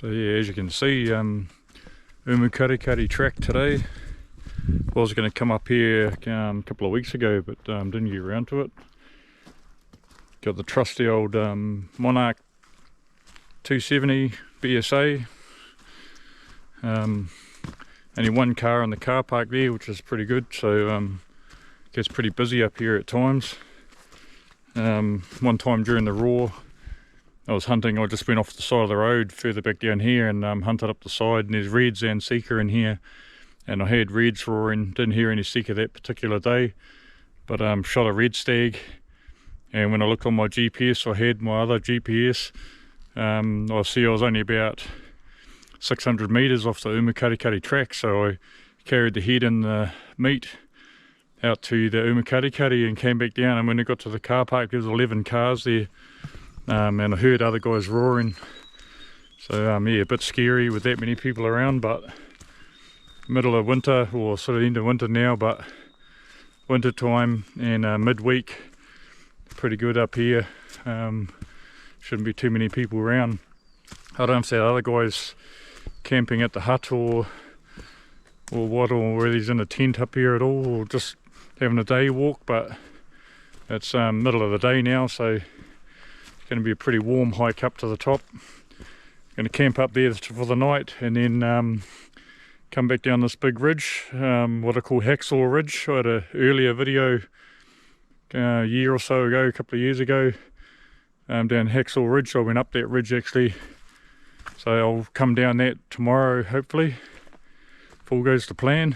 So yeah, as you can see, UMUKARIKARI track today. I was going to come up here a couple of weeks ago, but didn't get around to it. Got the trusty old Monarch 270 BSA. Only one car in the car park there, which is pretty good, so gets pretty busy up here at times. One time during the raw, I was hunting. I just went off the side of the road further back down here and hunted up the side, and there's reds and Sika in here, and I heard reds roaring. Didn't hear any Sika that particular day, but shot a red stag. And when I looked on my GPS, I had my other GPS, I see I was only about 600 metres off the UMUKARIKARI track, so I carried the head and the meat out to the UMUKARIKARI and came back down. And when I got to the car park, there was 11 cars there, and I heard other guys roaring. So yeah, a bit scary with that many people around, but middle of winter, or sort of end of winter now, but winter time and midweek, pretty good up here. Shouldn't be too many people around. I don't see other guys camping at the hut or what, or whether he's in a tent up here at all, or just having a day walk, but it's middle of the day now, so it's going to be a pretty warm hike up to the top. Going to camp up there for the night and then come back down this big ridge, what I call Hacksaw Ridge. I had an earlier video a year or so ago, a couple of years ago, down Hacksaw Ridge. I went up that ridge actually, so I'll come down that tomorrow hopefully, if all goes to plan.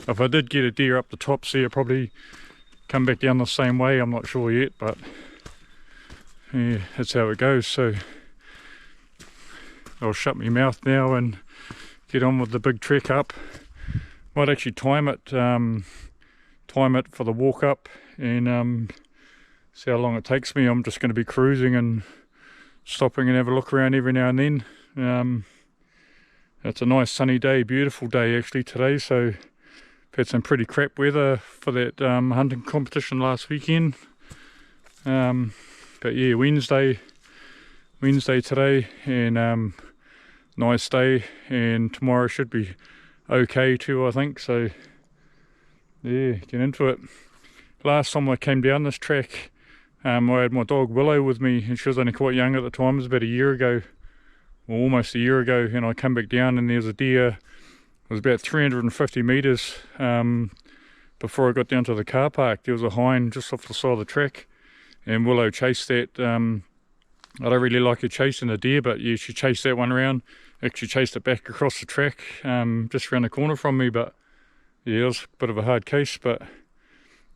If I did get a deer up the top, see it probably come back down the same way, I'm not sure yet, but yeah, that's how it goes. So I'll shut my mouth now and get on with the big trek up. Might actually time it for the walk up and see how long it takes me. I'm just going to be cruising and stopping and have a look around every now and then. It's a nice sunny day, beautiful day actually today, so I've had some pretty crap weather for that hunting competition last weekend. But yeah, Wednesday today, and nice day, and tomorrow should be okay too, I think. So yeah, get into it. Last time I came down this track, I had my dog Willow with me, and she was only quite young at the time. It was about a year ago, or almost a year ago, and I come back down and there's a deer. It was about 350 metres before I got down to the car park. There was a hind just off the side of the track, and Willow chased that. I don't really like her chasing a deer, but yeah, she chased that one around. Actually chased it back across the track, just around the corner from me, but yeah, it was a bit of a hard case. But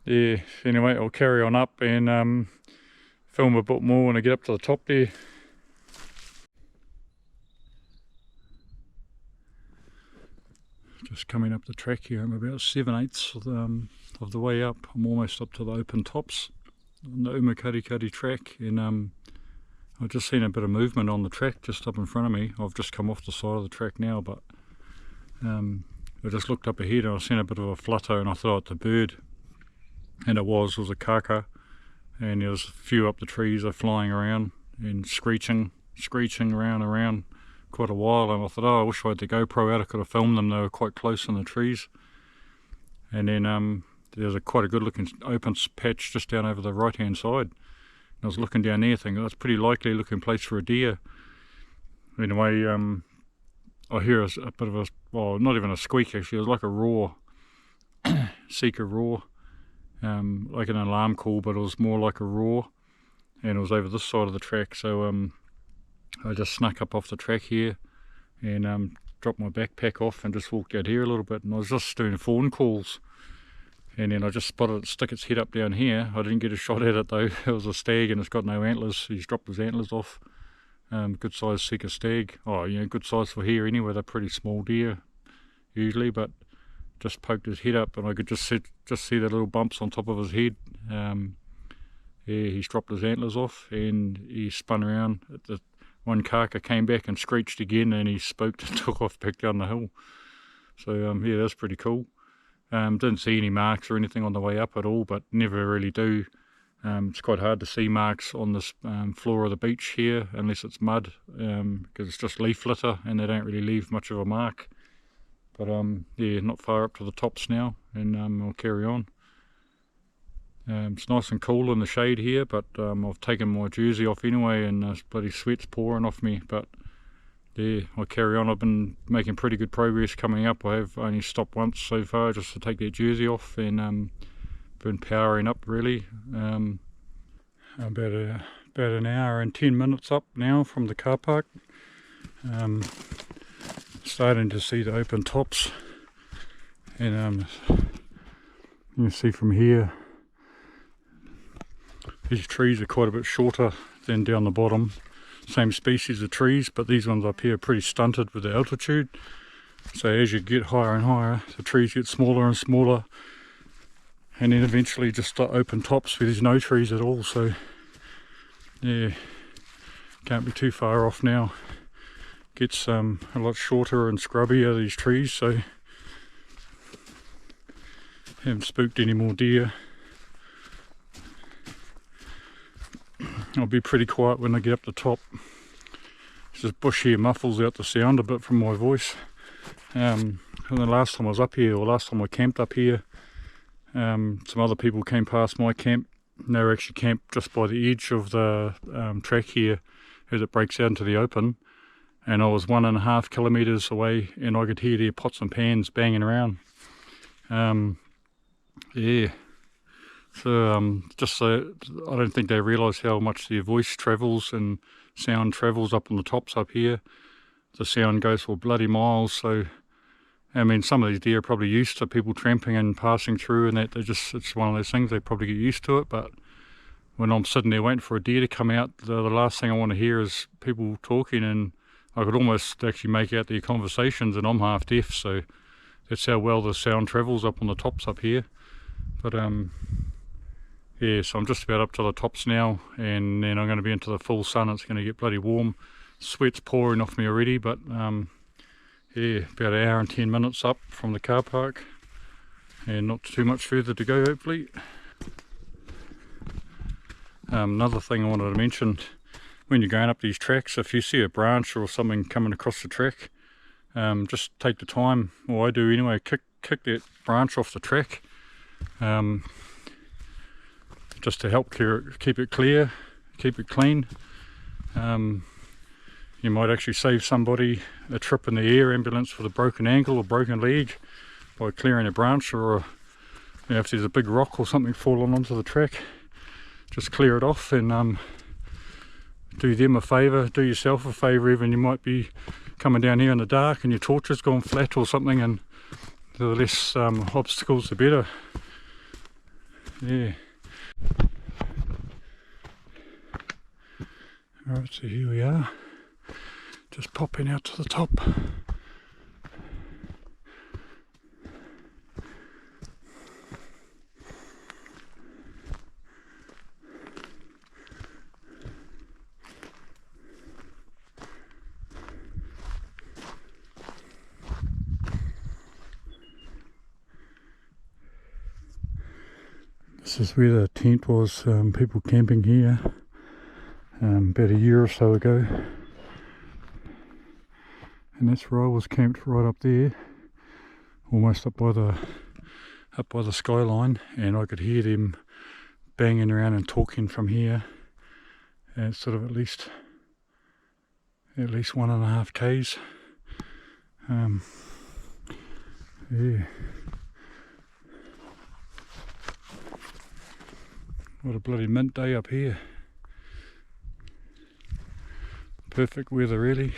yeah, anyway, I'll carry on up and film a bit more when I get up to the top there. Just coming up the track here, I'm about 7/8 of the way up. I'm almost up to the open tops on the UMUKARIKARI track, and I've just seen a bit of movement on the track just up in front of me. I've just come off the side of the track now, but I just looked up ahead and I seen a bit of a flutter, and I thought it's a bird, and it was a kaka, and there was a few up the trees. They're flying around and screeching around quite a while, and I thought, oh, I wish I had the GoPro out, I could have filmed them. They were quite close in the trees. And then there's quite a good looking open patch just down over the right hand side. And I was looking down there thinking that's a pretty likely looking place for a deer. Anyway, I hear a bit of a, well, not even a squeak actually, it was like a roar, Sika roar, like an alarm call, but it was more like a roar, and it was over this side of the track. So I just snuck up off the track here and dropped my backpack off and just walked out here a little bit, and I was just doing fawn calls, and then I just spotted it stick its head up down here. I didn't get a shot at it though. It was a stag and it's got no antlers. He's dropped his antlers off. Good size Sika stag. Oh, you know, good size for here anyway. They're pretty small deer usually, but just poked his head up and I could just see the little bumps on top of his head. Yeah, he's dropped his antlers off and he spun around. The one kaka came back and screeched again, and he spooked and took off back down the hill. So yeah, that's pretty cool. Didn't see any marks or anything on the way up at all, but never really do. It's quite hard to see marks on this floor of the beach here unless it's mud, because it's just leaf litter and they don't really leave much of a mark. But yeah, not far up to the tops now, and I'll carry on. It's nice and cool in the shade here, but I've taken my jersey off anyway and bloody sweat's pouring off me. But yeah, I'll carry on. I've been making pretty good progress coming up. I have only stopped once so far just to take that jersey off, and been powering up really. About an hour and 10 minutes up now from the car park. Starting to see the open tops, and you can see from here these trees are quite a bit shorter than down the bottom. Same species of trees, but these ones up here are pretty stunted with the altitude. So as you get higher and higher, the trees get smaller and smaller, and then eventually just open tops where there's no trees at all. So yeah, can't be too far off now. Gets a lot shorter and scrubbier, these trees, so haven't spooked any more deer. I'll be pretty quiet when I get up the top. This bush here muffles out the sound a bit from my voice. And the last time I was up here, or last time I camped up here, some other people came past my camp. And they were actually camped just by the edge of the track here as it breaks out into the open. And I was 1.5 kilometres away, and I could hear their pots and pans banging around. Yeah. So just so I don't think they realise how much their voice travels and sound travels up on the tops up here. The sound goes for bloody miles. So I mean, some of these deer are probably used to people tramping and passing through, and that it's one of those things, they probably get used to it. But when I'm sitting there waiting for a deer to come out, the last thing I want to hear is people talking, and I could almost actually make out their conversations, and I'm half deaf, so that's how well the sound travels up on the tops up here. But yeah, so I'm just about up to the tops now, and then I'm going to be into the full sun. It's going to get bloody warm. Sweat's pouring off me already, but yeah, about an hour and 10 minutes up from the car park, and not too much further to go, hopefully. Another thing I wanted to mention, when you're going up these tracks, if you see a branch or something coming across the track, just take the time, or I do anyway, kick that branch off the track, just to help keep it clear, keep it clean. You might actually save somebody a trip in the air ambulance with a broken ankle or broken leg by clearing a branch, or you know, if there's a big rock or something falling onto the track, just clear it off, and do them a favour, do yourself a favour even. You might be coming down here in the dark and your torch has gone flat or something, and the less obstacles the better. Yeah. Alright, so here we are, just popping out to the top. This is where the tent was, people camping here about a year or so ago, and that's where I was camped, right up there, almost up by the skyline, and I could hear them banging around and talking from here, and it's sort of at least 1.5 k's. Yeah. What a bloody mint day up here. Perfect weather really.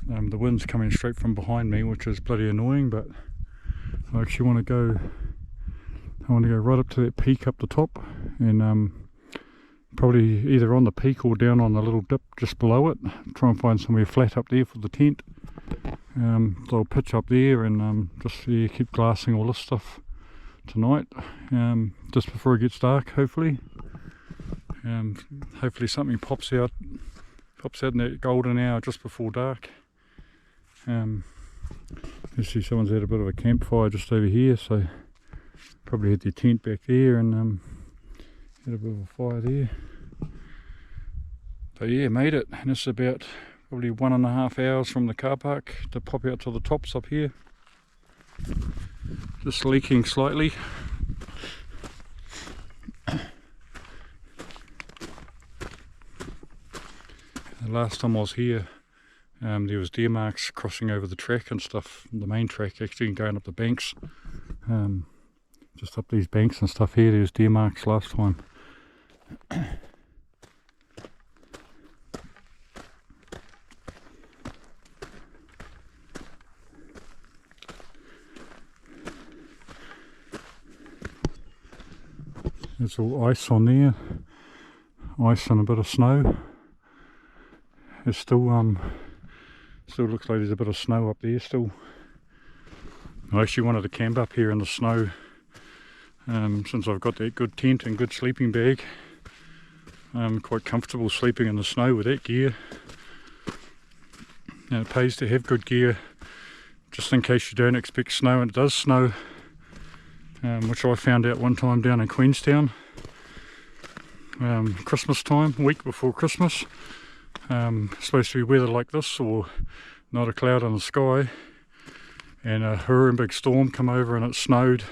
The wind's coming straight from behind me, which is bloody annoying, but I actually want to go right up to that peak up the top, and probably either on the peak or down on the little dip just below it. Try and find somewhere flat up there for the tent. So I'll pitch up there and just keep glassing all this stuff tonight, just before it gets dark, hopefully. Hopefully something pops out in that golden hour just before dark. You see someone's had a bit of a campfire just over here, so probably had their tent back there, and Had a bit of a fire there. But yeah, made it. And it's about probably 1.5 hours from the car park to pop out to the tops up here. Just leaking slightly. The last time I was here, there was deer marks crossing over the track and stuff, the main track actually, going up the banks. Just up these banks and stuff here, there was deer marks last time. There's all ice on there, ice and a bit of snow. There's still looks like there's a bit of snow up there still. I actually wanted to camp up here in the snow, since I've got that good tent and good sleeping bag. I'm quite comfortable sleeping in the snow with that gear. And it pays to have good gear, just in case you don't expect snow and it does snow. Which I found out one time down in Queenstown, Christmas time, week before Christmas. Supposed to be weather like this, or not a cloud in the sky, and a hurricane big storm come over and it snowed.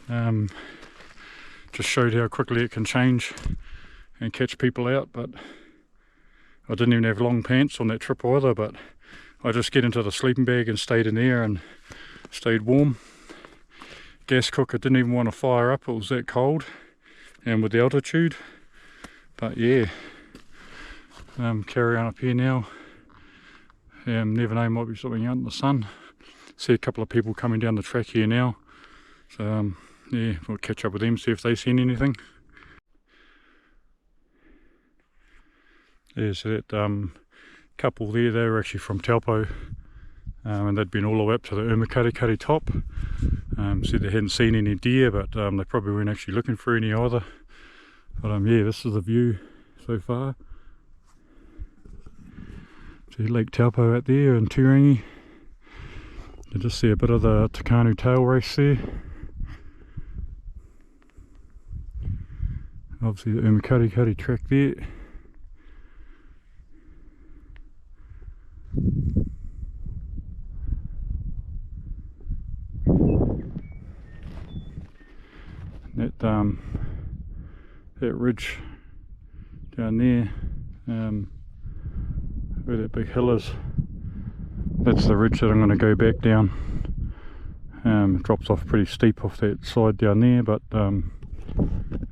Just showed how quickly it can change and catch people out. But I didn't even have long pants on that trip either, but I just get into the sleeping bag and stayed in there and stayed warm. Gas cooker didn't even want to fire up, it was that cold, and with the altitude. But yeah, carry on up here now. Never know, might be something out in the sun. See a couple of people coming down the track here now, so yeah, we'll catch up with them, see if they've seen anything. Yeah, so that couple there, they were actually from Taupo, and they'd been all the way up to the UMUKARIKARI top. Said they hadn't seen any deer, but they probably weren't actually looking for any either. But yeah, this is the view so far. See Lake Taupo out there and Turangi. You just see a bit of the Takanu tail race there. Obviously the UMUKARIKARI track there. That ridge down there, where that big hill is, that's the ridge that I'm going to go back down. It drops off pretty steep off that side down there, but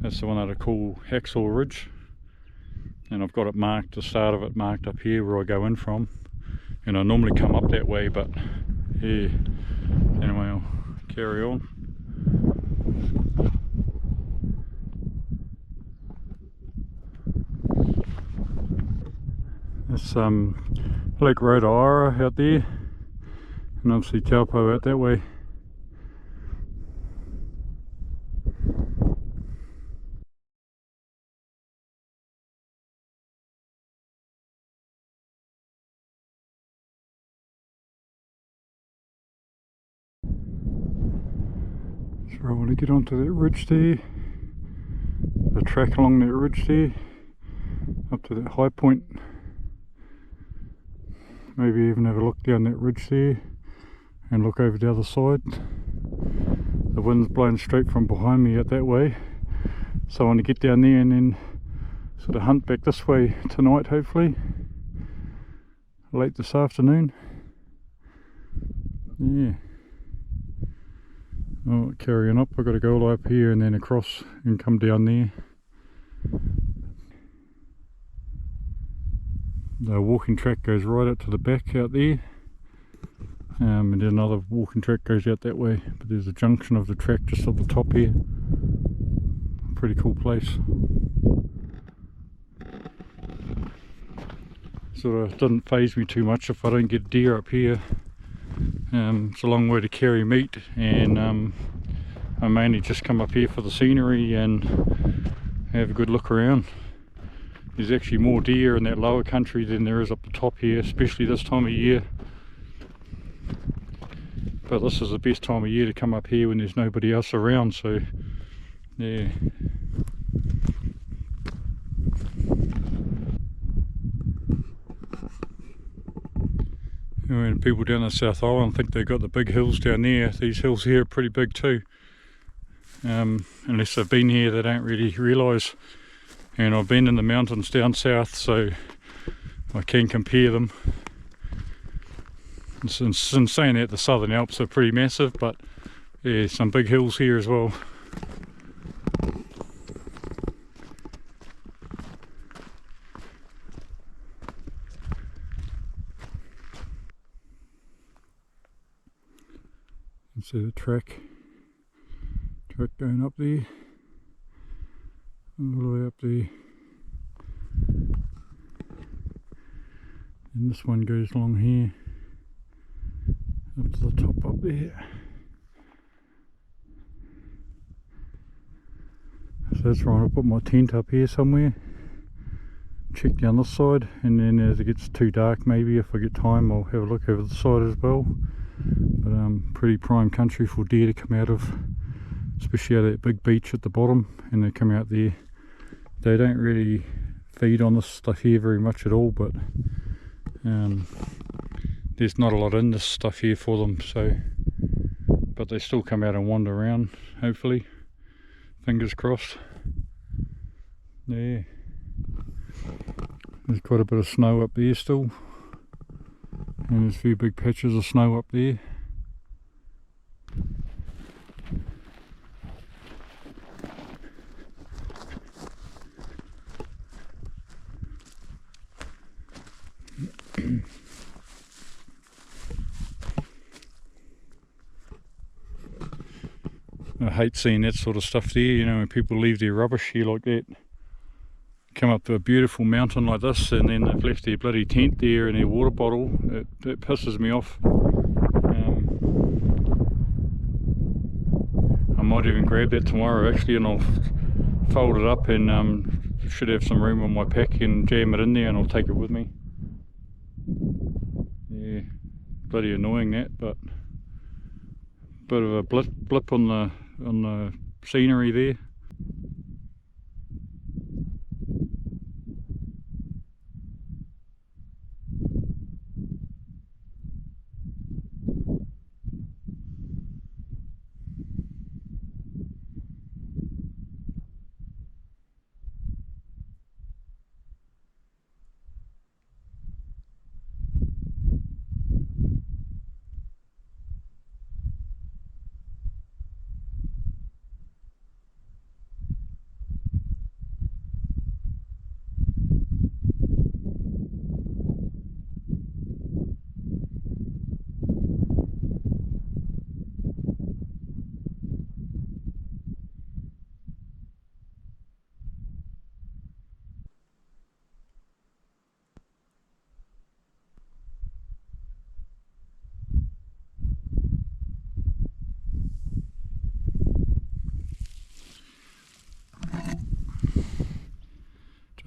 that's the one that I call Hacksaw Ridge, and I've got it marked, the start of it marked up here where I go in from, and I normally come up that way, but yeah, anyway, I'll carry on. It's Lake Rotorua out there, and obviously Taupo out that way. So I want to get onto that ridge there, the track along that ridge there, up to that high point. Maybe even have a look down that ridge there and look over the other side. The wind's blowing straight from behind me out that way, so I want to get down there and then sort of hunt back this way tonight, hopefully late this afternoon. Yeah. Oh, carrying up, I've got to go all the way up here and then across and come down there. The walking track goes right out to the back out there, and then another walking track goes out that way, but there's a junction of the track just at the top here. Pretty cool place. Sort of doesn't faze me too much if I don't get deer up here. It's a long way to carry meat, and I mainly just come up here for the scenery and have a good look around. There's actually more deer in that lower country than there is up the top here, especially this time of year. But this is the best time of year to come up here when there's nobody else around, so yeah. When people down the South Island think they've got the big hills down there, these hills here are pretty big too. Unless they've been here, they don't really realise. And I've been in the mountains down south, so I can compare them. In saying that, the Southern Alps are pretty massive, but yeah, some big hills here as well. You can see the track going up there, all the way up there. And this one goes along here, up to the top up there. So that's right, I'll put my tent up here somewhere, check down this side, and then as it gets too dark, maybe if I get time, I'll have a look over the side as well. But pretty prime country for deer to come out of, especially out of that big beach at the bottom, and they come out there. They don't really feed on this stuff here very much at all, but there's not a lot in this stuff here for them, so but they still come out and wander around, hopefully, fingers crossed. Yeah, there's quite a bit of snow up there still, and there's a few big patches of snow up there. I hate seeing that sort of stuff there, you know, when people leave their rubbish here like that. Come up to a beautiful mountain like this, and then they've left their bloody tent there and their water bottle. It pisses me off. I might even grab that tomorrow actually, and I'll fold it up, and should have some room on my pack, and jam it in there, and I'll take it with me. Yeah, bloody annoying that, but bit of a blip on the scenery there.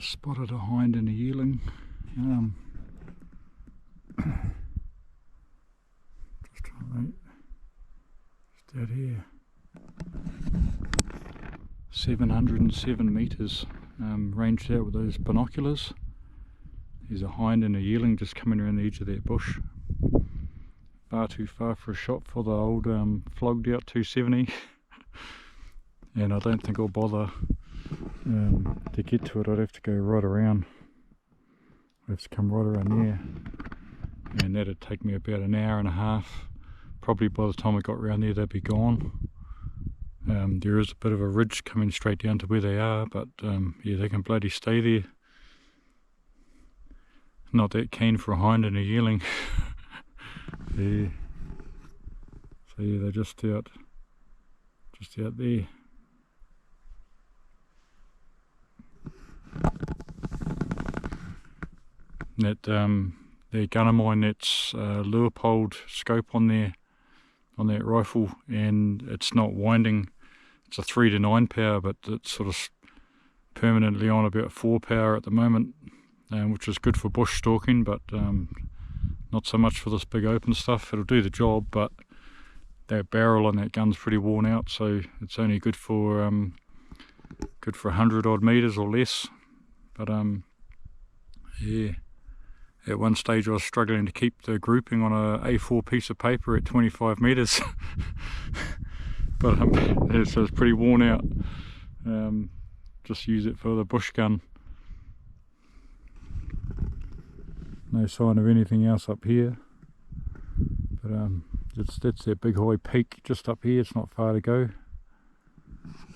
Spotted a hind and a yearling. Just out here. 707 metres, ranged out with those binoculars. There's a hind and a yearling just coming around the edge of that bush. Far too far for a shot for the old flogged out 270. And I don't think I'll bother to get to it. I'd have to go right around. I'd have to come right around there, and that'd take me about an hour and a half. Probably by the time I got around there, they'd be gone. There is a bit of a ridge coming straight down to where they are, but yeah, they can bloody stay there. Not that keen for a hind and a yearling. Yeah. So yeah, they're just out there. That their gunner mine, that's Leupold scope on there, on that rifle, and it's not winding. It's a 3 to 9 power, but it's sort of permanently on about 4 power at the moment, which is good for bush stalking, but not so much for this big open stuff. It'll do the job, but that barrel on that gun's pretty worn out, so it's only good for 100 odd meters or less. But yeah, at one stage I was struggling to keep the grouping on a A4 piece of paper at 25 metres. But yeah, so it's pretty worn out. Just use it for the bush gun. No sign of anything else up here. But that's that big high peak just up here. It's not far to go.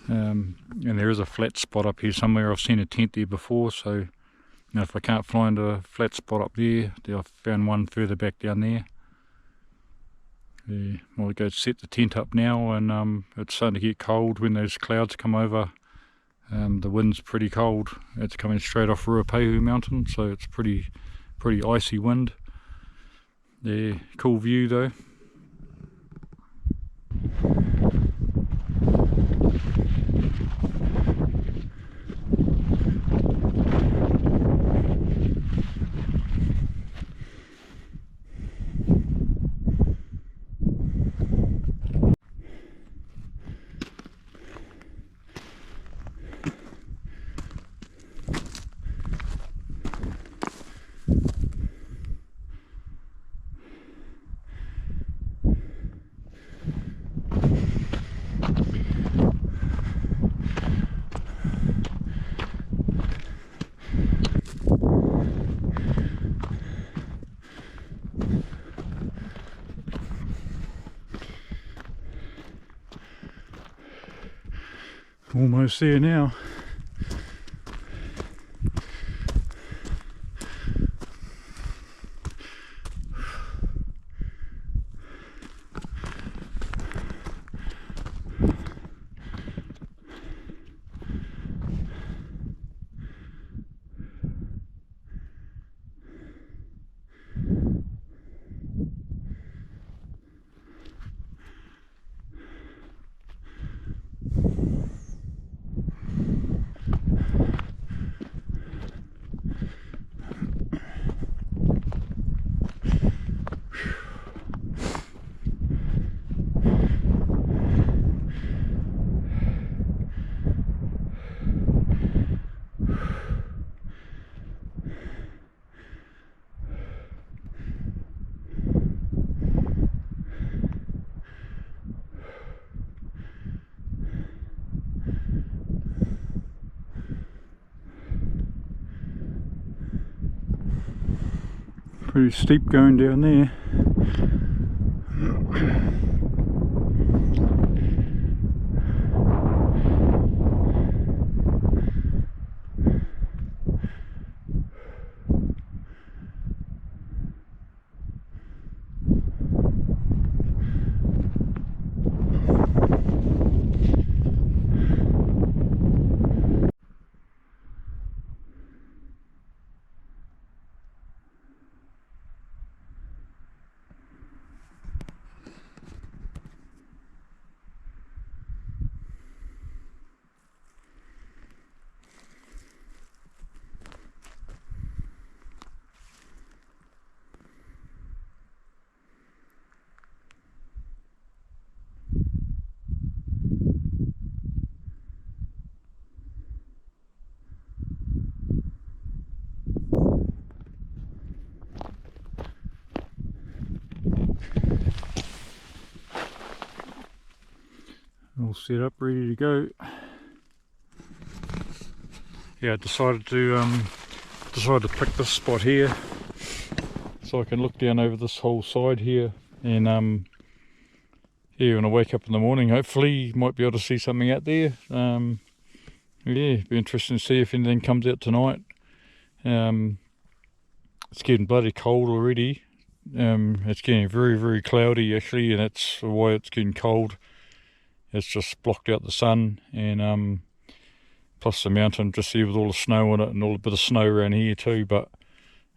And there is a flat spot up here somewhere. I've seen a tent there before, so if I can't find a flat spot up there, I've found one further back down there. Yeah, I'll go set the tent up now, and it's starting to get cold when those clouds come over. The wind's pretty cold. It's coming straight off Ruapehu mountain, so it's pretty icy wind. Yeah, cool view though. Almost there now. Pretty steep going down there. All set up, ready to go. Yeah, I decided to pick this spot here so I can look down over this whole side here, and yeah, when I wake up in the morning, hopefully might be able to see something out there. Yeah, be interesting to see if anything comes out tonight. It's getting bloody cold already. It's getting very, very cloudy actually, and that's why it's getting cold. It's just blocked out the sun, and plus the mountain just here with all the snow on it, and all a bit of snow around here too. But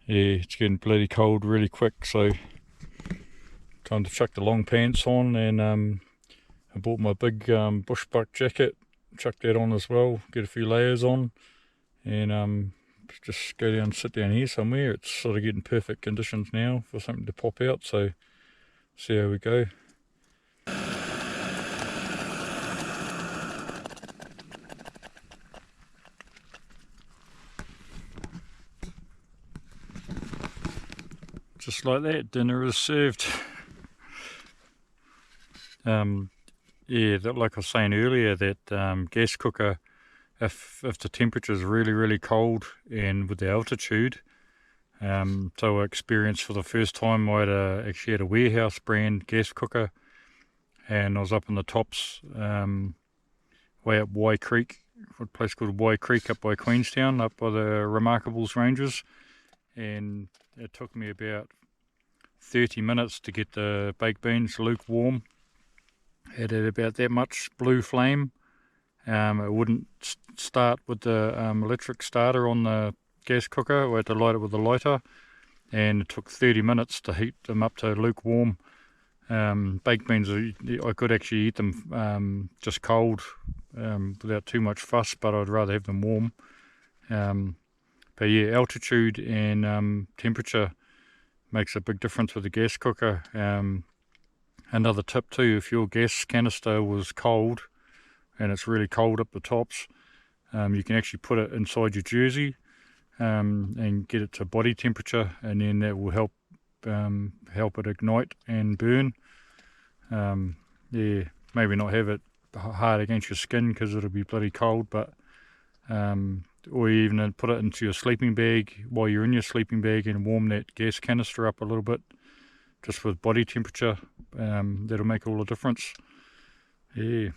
yeah, it's getting bloody cold really quick, so time to chuck the long pants on. And I bought my big bush buck jacket, chuck that on as well, get a few layers on, and just go down and sit down here somewhere. It's sort of getting perfect conditions now for something to pop out, so see how we go. just like that, dinner is served. Yeah, like I was saying earlier, that gas cooker, if the temperature is really, really cold and with the altitude, so I experienced for the first time, actually had a warehouse brand gas cooker, and I was up in the tops, way up Y Creek, a place called Y Creek up by Queenstown, up by the Remarkables Ranges, and it took me about 30 minutes to get the baked beans lukewarm. It had about that much blue flame. It wouldn't start with the electric starter on the gas cooker. We had to light it with a lighter, and it took 30 minutes to heat them up to lukewarm. Baked beans, I could actually eat them just cold, without too much fuss, but I'd rather have them warm. But yeah, altitude and temperature makes a big difference with the gas cooker. Another tip too, if your gas canister was cold and it's really cold up the tops, you can actually put it inside your jersey and get it to body temperature, and then that will help it ignite and burn. Yeah, maybe not have it hard against your skin because it'll be bloody cold, but or even put it into your sleeping bag while you're in your sleeping bag and warm that gas canister up a little bit, just with body temperature. That'll make all the difference. Yeah.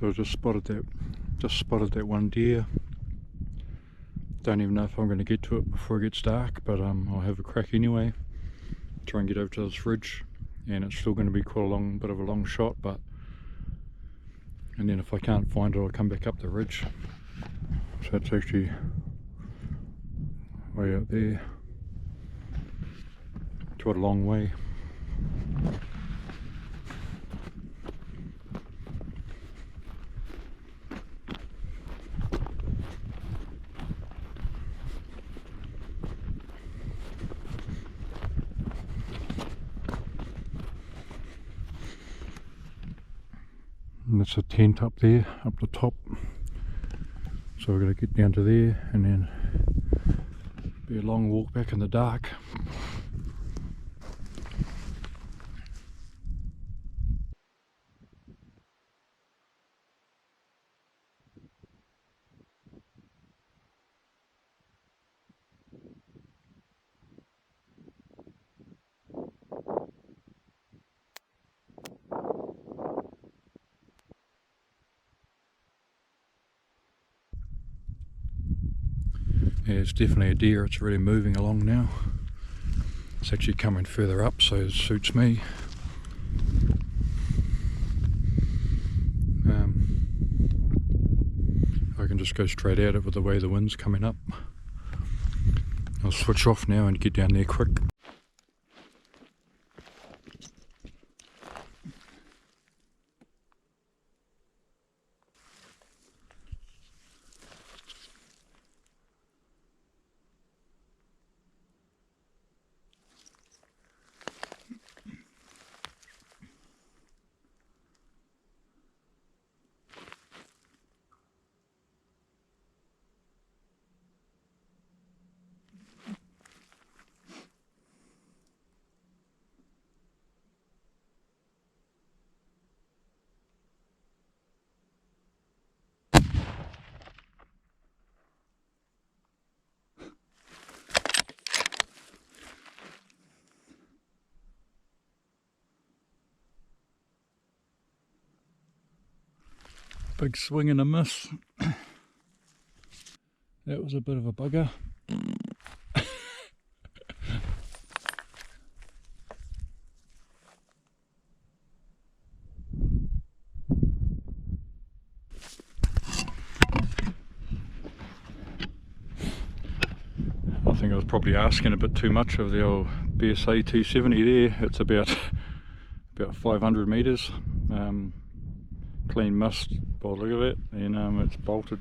So I just spotted that one deer. Don't even know if I'm going to get to it before it gets dark, but I'll have a crack anyway. Try and get over to this ridge, and it's still going to be quite a bit of a long shot, and then if I can't find it, I'll come back up the ridge. So it's actually way out there. Quite a long way. And that's a tent up there, up the top. So we're going to get down to there and then be a long walk back in the dark. Yeah, it's definitely a deer. It's really moving along now. It's actually coming further up, so it suits me. I can just go straight at it with the way the wind's coming up. I'll switch off now and get down there quick. Big swing and a miss. That was a bit of a bugger. I think I was probably asking a bit too much of the old BSA 270 there. It's about 500 metres. Clean mist by the look of it, and it's bolted